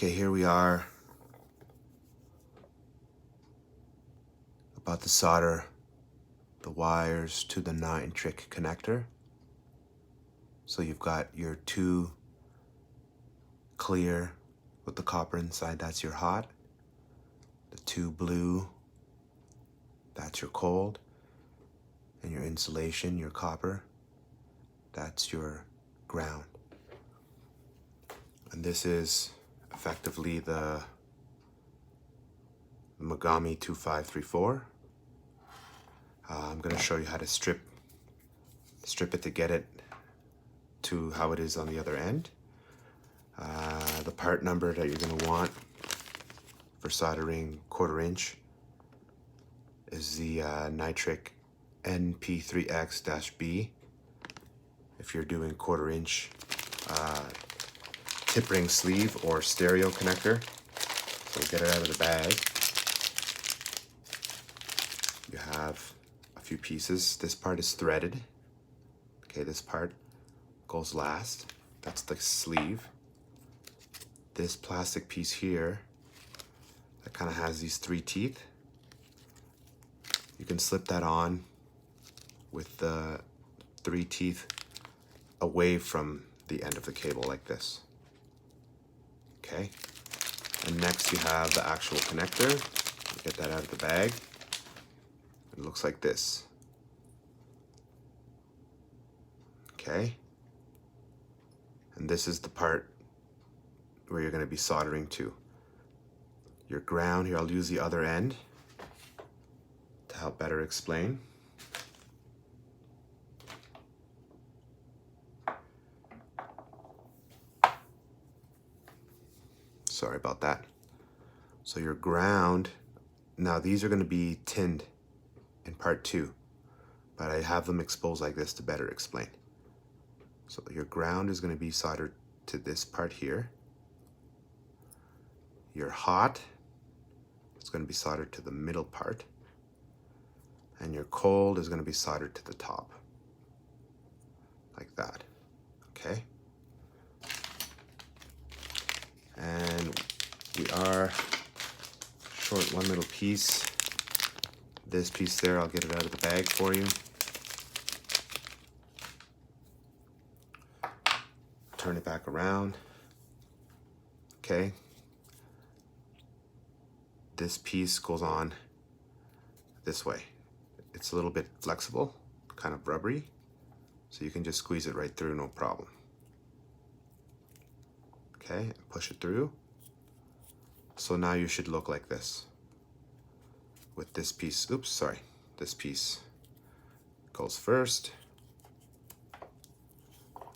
Okay, here we are about to solder the wires to the Neutrik connector. So you've got your two clear with the copper inside, that's your hot. The two blue, that's your cold. And your insulation, your copper, that's your ground. And this is effectively the Mogami W2534. I'm going to show you how to strip it to get it to how it is on the other end. The part number that you're going to want for soldering 1/4 inch is the Neutrik NP3X-B. If you're doing 1/4 inch tip ring sleeve or stereo connector. So get it out of the bag. You have a few pieces. This part is threaded. Okay, this part goes last. That's the sleeve. This plastic piece here that kind of has these 3 teeth, you can slip that on with the 3 teeth away from the end of the cable like this. Okay, and next you have the actual connector. Get that out of the bag. It looks like this. Okay, and this is the part where you're going to be soldering to. Your ground here, I'll use the other end to help better explain. Sorry about that. So your ground, now these are going to be tinned in part 2, but I have them exposed like this to better explain. So your ground is going to be soldered to this part here. Your hot is going to be soldered to the middle part. And your cold is going to be soldered to the top. Like that. Okay? And we are short one little piece. This piece there, I'll get it out of the bag for you. Turn it back around. Okay. This piece goes on this way. It's a little bit flexible, kind of rubbery, so you can just squeeze it right through, no problem. Okay, push it through. So now you should look like this. With this piece, oops, sorry. This piece goes first,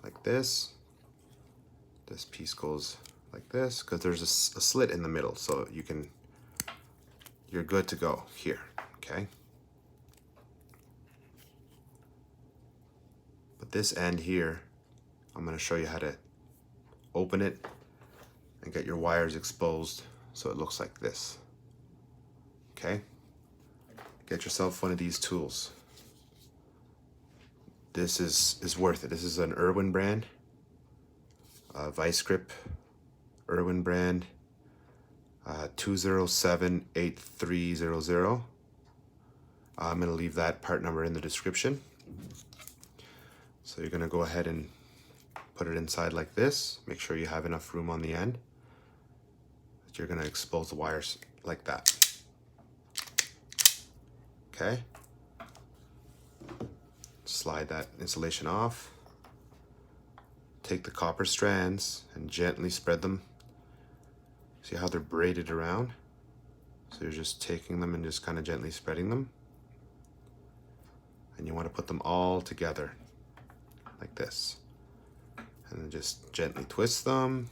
like this. This piece goes like this, because there's a slit in the middle, so you're good to go here, okay? But this end here, I'm gonna show you how to open it and get your wires exposed so it looks like this, okay? Get yourself one of these tools. This is worth it. This is an Irwin brand, Vise-Grip, Irwin brand, 2078300. I'm gonna leave that part number in the description. So you're gonna go ahead and put it inside like this. Make sure you have enough room on the end. That you're gonna expose the wires like that. Okay. Slide that insulation off. Take the copper strands and gently spread them. See how they're braided around? So you're just taking them and just kind of gently spreading them. And you want to put them all together like this. And then just gently twist them.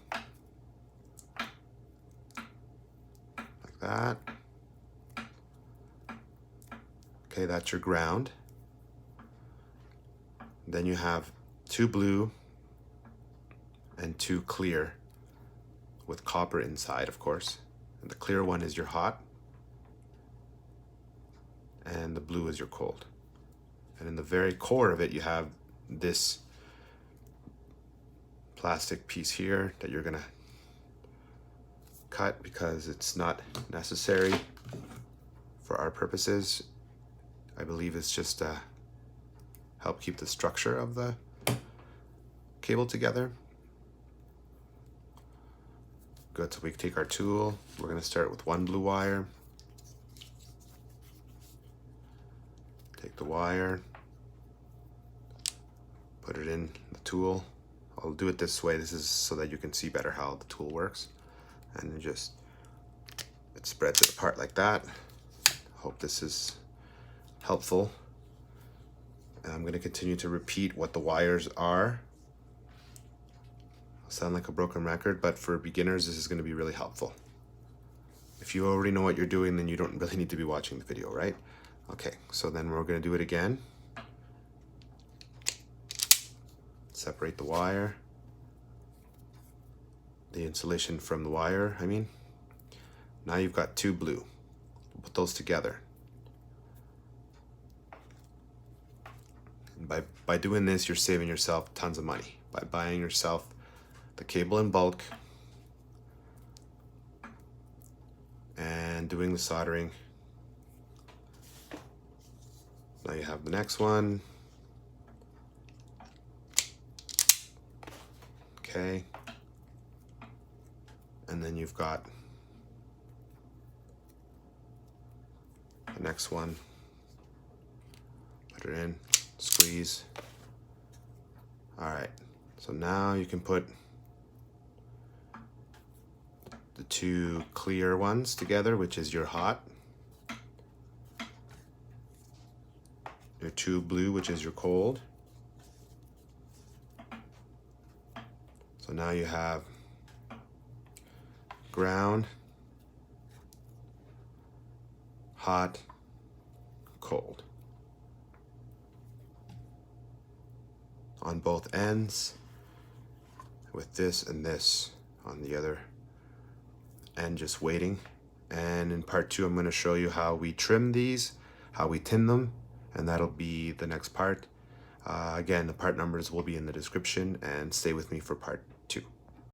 Like that. Okay, that's your ground. Then you have 2 blue and 2 clear with copper inside, of course. And the clear one is your hot, and the blue is your cold. And in the very core of it, you have this plastic piece here that you're gonna cut because it's not necessary for our purposes. I believe it's just help keep the structure of the cable together. Good, so we can take our tool. We're gonna start with one blue wire. Take the wire, put it in the tool. I'll do it this way. This is so that you can see better how the tool works. And just, it spreads it apart like that. Hope this is helpful. And I'm gonna continue to repeat what the wires are. I'll sound like a broken record, but for beginners, this is gonna be really helpful. If you already know what you're doing, then you don't really need to be watching the video, right? Okay, so then we're gonna do it again. Separate the wire, the insulation from the wire, I mean. Now you've got two blue. Put those together. And by doing this, you're saving yourself tons of money. By buying yourself the cable in bulk and doing the soldering. Now you have the next one. Okay. And then you've got the next one. Put it in, squeeze. All right, so now you can put the two clear ones together, which is your hot. Your two blue, which is your cold. So now you have ground, hot, cold. On both ends, with this and this on the other end, just waiting. And in part 2, I'm going to show you how we trim these, how we tin them, and that'll be the next part. Again, the part numbers will be in the description, and stay with me for part